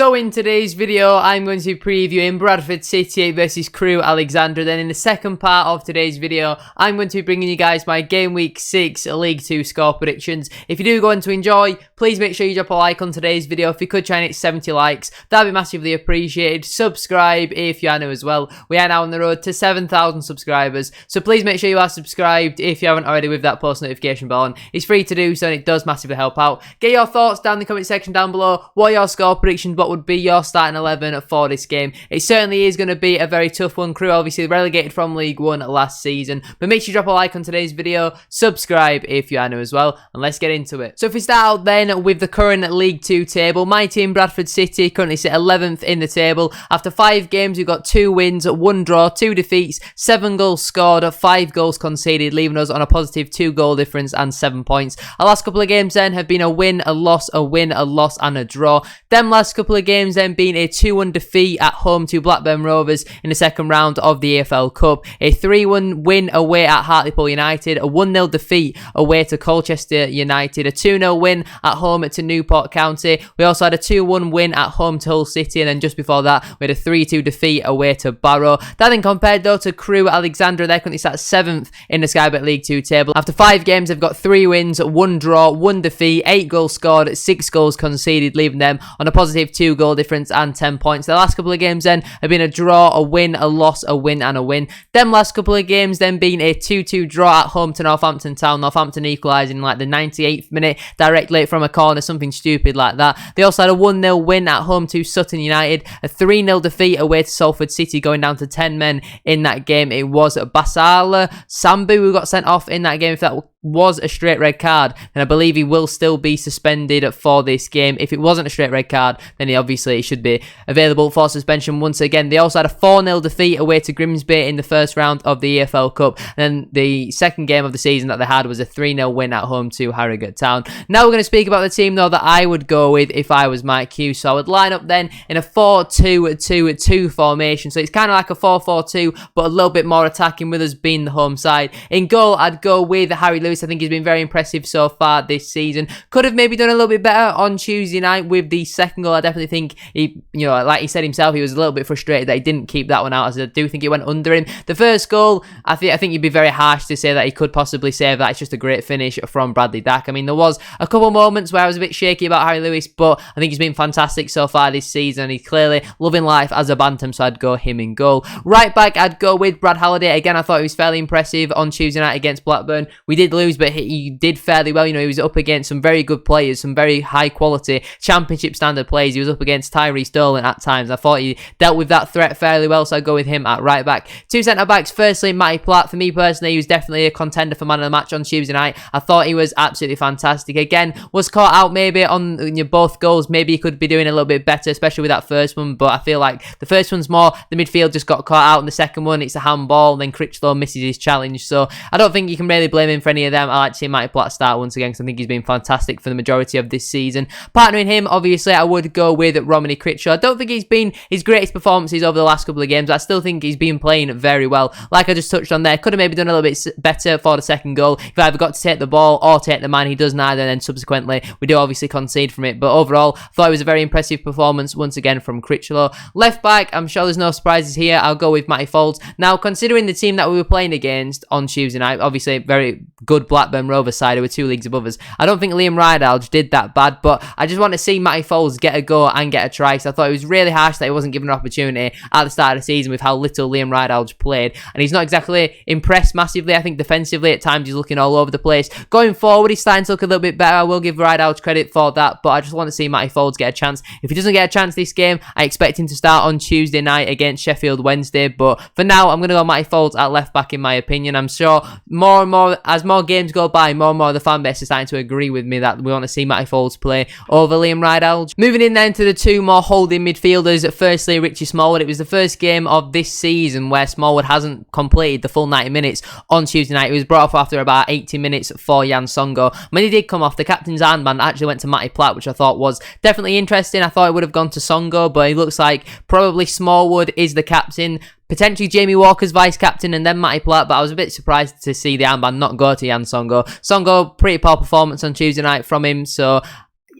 So in today's video, I'm going to be previewing Bradford City versus Crewe Alexandra. Then in the second part of today's video, I'm going to be bringing you guys my Game Week 6 League 2 score predictions. If you do go on to enjoy, please make sure you drop a like on today's video. If you could try and hit 70 likes, that'd be massively appreciated. Subscribe if you are new as well. We are now on the road to 7,000 subscribers. So please make sure you are subscribed if you haven't already with that post notification bell on. It's free to do so and it does massively help out. Get your thoughts down in the comment section down below. What are your score predictions? What would be your starting 11 for this game? It certainly is going to be a very tough one. Crewe obviously relegated from League 1 last season, but make sure you drop a like on today's video, subscribe if you are new as well, and let's get into it. So if we start out then with the current League 2 table, my team Bradford City currently sit 11th in the table. After 5 games we've got 2 wins, 1 draw, 2 defeats, 7 goals scored, 5 goals conceded, leaving us on a positive 2 goal difference and 7 points. Our last couple of games then have been a win, a loss, a win, a loss and a draw. Them last couple of games then being a 2-1 defeat at home to Blackburn Rovers in the second round of the EFL Cup, a 3-1 win away at Hartlepool United, a 1-0 defeat away to Colchester United, a 2-0 win at home to Newport County. We also had a 2-1 win at home to Hull City, and then just before that we had a 3-2 defeat away to Barrow. That then compared though to Crewe Alexandra, they're currently sat 7th in the Sky Bet League 2 table. After 5 games they've got 3 wins, 1 draw, 1 defeat, 8 goals scored, 6 goals conceded, leaving them on a positive 2 goal difference and 10 points. The last couple of games then have been a draw, a win, a loss, a win and a win. Them last couple of games then being a 2-2 draw at home to Northampton Town, Northampton equalising in like the 98th minute directly from a corner, something stupid like that. They also had a 1-0 win at home to Sutton United, a 3-0 defeat away to Salford City, going down to 10 men in that game. It was Basala Sambu who got sent off in that game. If that was a straight red card, then I believe he will still be suspended for this game. If it wasn't a straight red card, then he should be available for suspension once again. They also had a 4-0 defeat away to Grimsby in the first round of the EFL Cup. And then the second game of the season that they had was a 3-0 win at home to Harrogate Town. Now we're going to speak about the team though that I would go with if I was Marky. So I would line up then in a 4-2-2-2 formation. So it's kind of like a 4-4-2, but a little bit more attacking with us being the home side. In goal, I'd go with Harry Lewis. I think he's been very impressive so far this season. Could have maybe done a little bit better on Tuesday night with the second goal. I definitely think he, like he said himself, he was a little bit frustrated that he didn't keep that one out, as I do think it went under him. The first goal, I think you'd be very harsh to say that he could possibly save that. It's just a great finish from Bradley Dack. I mean, there was a couple moments where I was a bit shaky about Harry Lewis, but I think he's been fantastic so far this season. He's clearly loving life as a bantam, so I'd go him in goal. Right back, I'd go with Brad Halliday. Again, I thought he was fairly impressive on Tuesday night against Blackburn. We did lose, but he did fairly well. He was up against some very good players, some very high quality championship standard players. He was up against Tyree Sterling at times. I thought he dealt with that threat fairly well, so I'd go with him at right back. 2 centre backs. Firstly, Matty Platt. For me personally, he was definitely a contender for man of the match on Tuesday night. I thought he was absolutely fantastic. Again, was caught out maybe on both goals. Maybe he could be doing a little bit better, especially with that first one, but I feel like the first one's more the midfield just got caught out, and the second one it's a handball, then Critchlow misses his challenge. So I don't think you can really blame him for any of them. I like to see Matty Platt start once again because I think he's been fantastic for the majority of this season. Partnering him, obviously, I would go with Romany Critchlow. I don't think he's been his greatest performances over the last couple of games, but I still think he's been playing very well. Like I just touched on there, could have maybe done a little bit better for the second goal. If I either got to take the ball or take the man, he does neither, and then subsequently we do obviously concede from it. But overall, I thought it was a very impressive performance once again from Critchlow. Left back, I'm sure there's no surprises here. I'll go with Matty Folds. Now, considering the team that we were playing against on Tuesday night, obviously very good Blackburn Rovers side who were 2 leagues above us, I don't think Liam Rydalge did that bad, but I just want to see Matty Folds get a go and get a try. So I thought it was really harsh that he wasn't given an opportunity at the start of the season with how little Liam Rydalge played, and he's not exactly impressed massively. I think defensively at times he's looking all over the place. Going forward, he's starting to look a little bit better. I will give Rydalge credit for that, but I just want to see Matty Folds get a chance. If he doesn't get a chance this game, I expect him to start on Tuesday night against Sheffield Wednesday, but for now I'm going to go Matty Folds at left back in my opinion. I'm sure more and more as more games go by, more and more of the fan base is starting to agree with me that we want to see Matty Folds play over Liam Rydalge. Moving in then to the 2 more holding midfielders. Firstly, Richie Smallwood. It was the first game of this season where Smallwood hasn't completed the full 90 minutes on Tuesday night. He was brought off after about 80 minutes for Jan Songo. When he did come off, the captain's armband actually went to Matty Platt, which I thought was definitely interesting. I thought it would have gone to Songo, but it looks like probably Smallwood is the captain. Potentially Jamie Walker's vice-captain and then Matty Platt, but I was a bit surprised to see the armband not go to Jan Songo. Songo, pretty poor performance on Tuesday night from him, so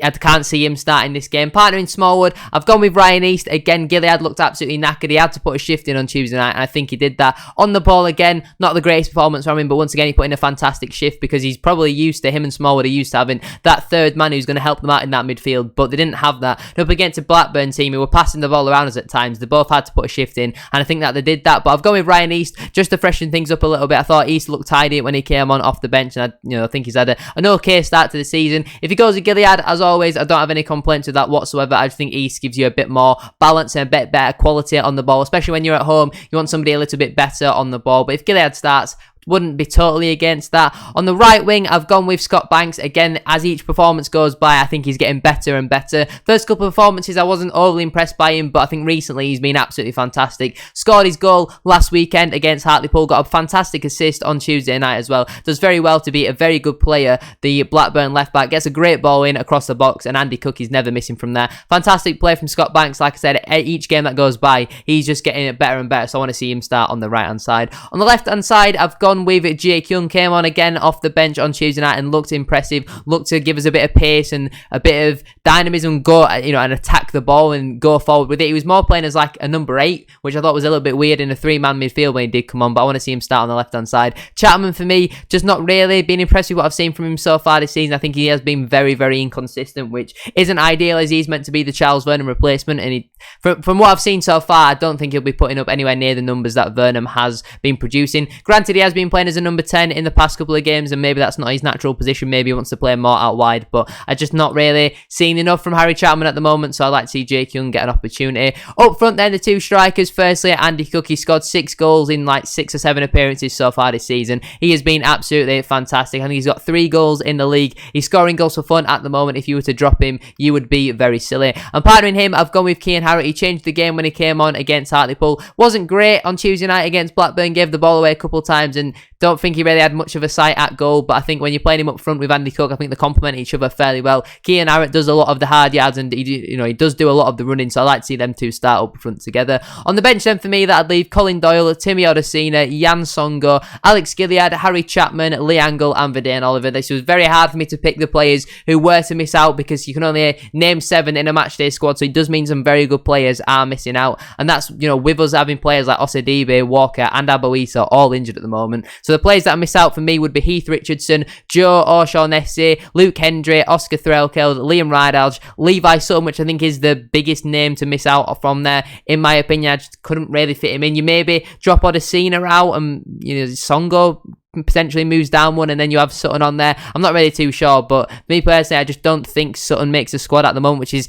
I can't see him starting this game. Partnering Smallwood, I've gone with Ryan East. Again, Gilead looked absolutely knackered. He had to put a shift in on Tuesday night, and I think he did that. On the ball again, not the greatest performance from him, but once again, he put in a fantastic shift because he's probably used to, him and Smallwood are used to having that third man who's going to help them out in that midfield, but they didn't have that. And up against a Blackburn team who were passing the ball around us at times, they both had to put a shift in, and I think that they did that. But I've gone with Ryan East just to freshen things up a little bit. I thought East looked tidy when he came on off the bench, and I think he's had an okay start to the season. If he goes with Gilead, as always, I don't have any complaints with that whatsoever. I just think East gives you a bit more balance and a bit better quality on the ball, especially when you're at home. You want somebody a little bit better on the ball. But if Gilead starts, wouldn't be totally against that. On the right wing, I've gone with Scott Banks. Again, as each performance goes by, I think he's getting better and better. First couple of performances, I wasn't overly impressed by him, but I think recently he's been absolutely fantastic. Scored his goal last weekend against Hartlepool, got a fantastic assist on Tuesday night as well. Does very well to be a very good player. The Blackburn left back gets a great ball in across the box, and Andy Cook is never missing from there. Fantastic play from Scott Banks. Like I said, each game that goes by, he's just getting it better and better, so I want to see him start on the right-hand side. On the left-hand side, I've gone with Jake Young. Came on again off the bench on Tuesday night and looked impressive, looked to give us a bit of pace and a bit of dynamism, go, and attack the ball and go forward with it. He was more playing as like a number 8, which I thought was a little bit weird in a 3-man midfield when he did come on, but I want to see him start on the left-hand side. Chapman, for me, just not really been impressed with what I've seen from him so far this season. I think he has been very, very inconsistent, which isn't ideal, as he's meant to be the Charles Vernon replacement, and from what I've seen so far, I don't think he'll be putting up anywhere near the numbers that Vernon has been producing. Granted, he has been playing as a number 10 in the past couple of games, and maybe that's not his natural position. Maybe he wants to play more out wide, but I just not really seen enough from Harry Chapman at the moment, so I'd like to see Jake Young get an opportunity. Up front then, the two strikers. Firstly, Andy Cook. He scored 6 goals in like 6 or 7 appearances so far this season. He has been absolutely fantastic. I think he's got 3 goals in the league. He's scoring goals for fun at the moment. If you were to drop him, you would be very silly. And partnering him, I've gone with Kean Harrett. He changed the game when he came on against Hartlepool. Wasn't great on Tuesday night against Blackburn. Gave the ball away a couple of times and don't think he really had much of a sight at goal, but I think when you're playing him up front with Andy Cook, I think they complement each other fairly well. Kean Harrett does a lot of the hard yards, and he does do a lot of the running, so I like to see them two start up front together. On the bench then for me, that I'd leave Colin Doyle, Timmy Odesina, Jan Songo, Alex Gilead, Harry Chapman, Lee Angle, and Verdane Oliver. This was very hard for me to pick the players who were to miss out, because you can only name 7 in a matchday squad, so it does mean some very good players are missing out, and that's, with us having players like Osadibe, Walker, and Aboisa all injured at the moment. So the players that miss out for me would be Heath Richardson, Joe O'Shaughnessy, Luke Hendry, Oscar Threlkeld, Liam Rydalge, Levi Sutton, which I think is the biggest name to miss out from there. In my opinion, I just couldn't really fit him in. You maybe drop Odesina out and, Songo potentially moves down one, and then you have Sutton on there. I'm not really too sure, but me personally, I just don't think Sutton makes the squad at the moment, which is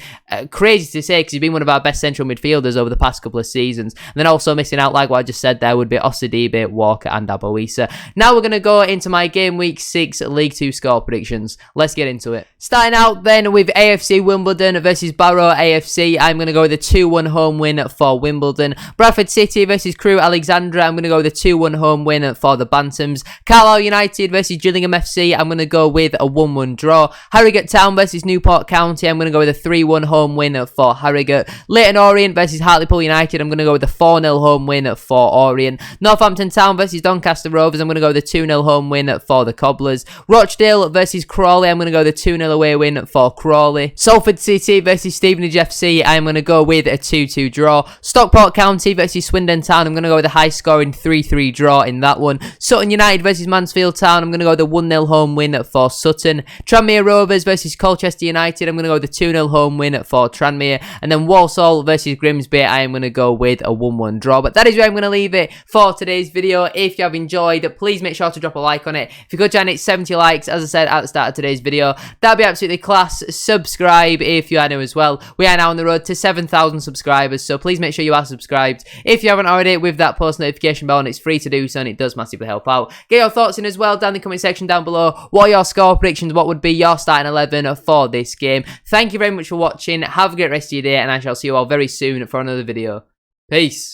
crazy to say, because he's been one of our best central midfielders over the past couple of seasons. And then also missing out, like what I just said there, would be Osadibe, Walker, and Aboisa. Now we're going to go into my game week 6 League 2 score predictions. Let's get into it. Starting out then with AFC Wimbledon versus Barrow AFC. I'm going to go with a 2-1 home win for Wimbledon. Bradford City versus Crewe Alexandra. I'm going to go with a 2-1 home win for the Bantams. Carlisle United versus Gillingham FC. I'm going to go with a 1-1 draw. Harrogate Town versus Newport County. I'm going to go with a 3-1 home win for Harrogate. Leyton Orient versus Hartlepool United. I'm going to go with a 4-0 home win for Orient. Northampton Town versus Doncaster Rovers. I'm going to go with a 2-0 home win for the Cobblers. Rochdale versus Crawley. I'm going to go with a 2-0 away win for Crawley. Salford City versus Stevenage FC. I'm going to go with a 2-2 draw. Stockport County versus Swindon Town. I'm going to go with a high scoring 3-3 draw in that one. Sutton United versus Mansfield Town. I'm going to go with a 1-0 home win for Sutton. Tranmere Rovers versus Colchester United. I'm going to go with a 2-0 home win for Tranmere. And then Walsall versus Grimsby. I am going to go with a 1-1 draw. But that is where I'm going to leave it for today's video. If you have enjoyed, please make sure to drop a like on it. If you could, hit 70 likes, as I said at the start of today's video, that'd be absolutely class. Subscribe if you are new as well. We are now on the road to 7,000 subscribers, so please make sure you are subscribed if you haven't already, with that post notification bell, and it's free to do so, and it does massively help out. Get your thoughts in as well down in the comment section down below. What are your score predictions? What would be your starting 11 for this game? Thank you very much for watching. Have a great rest of your day, and I shall see you all very soon for another video. Peace.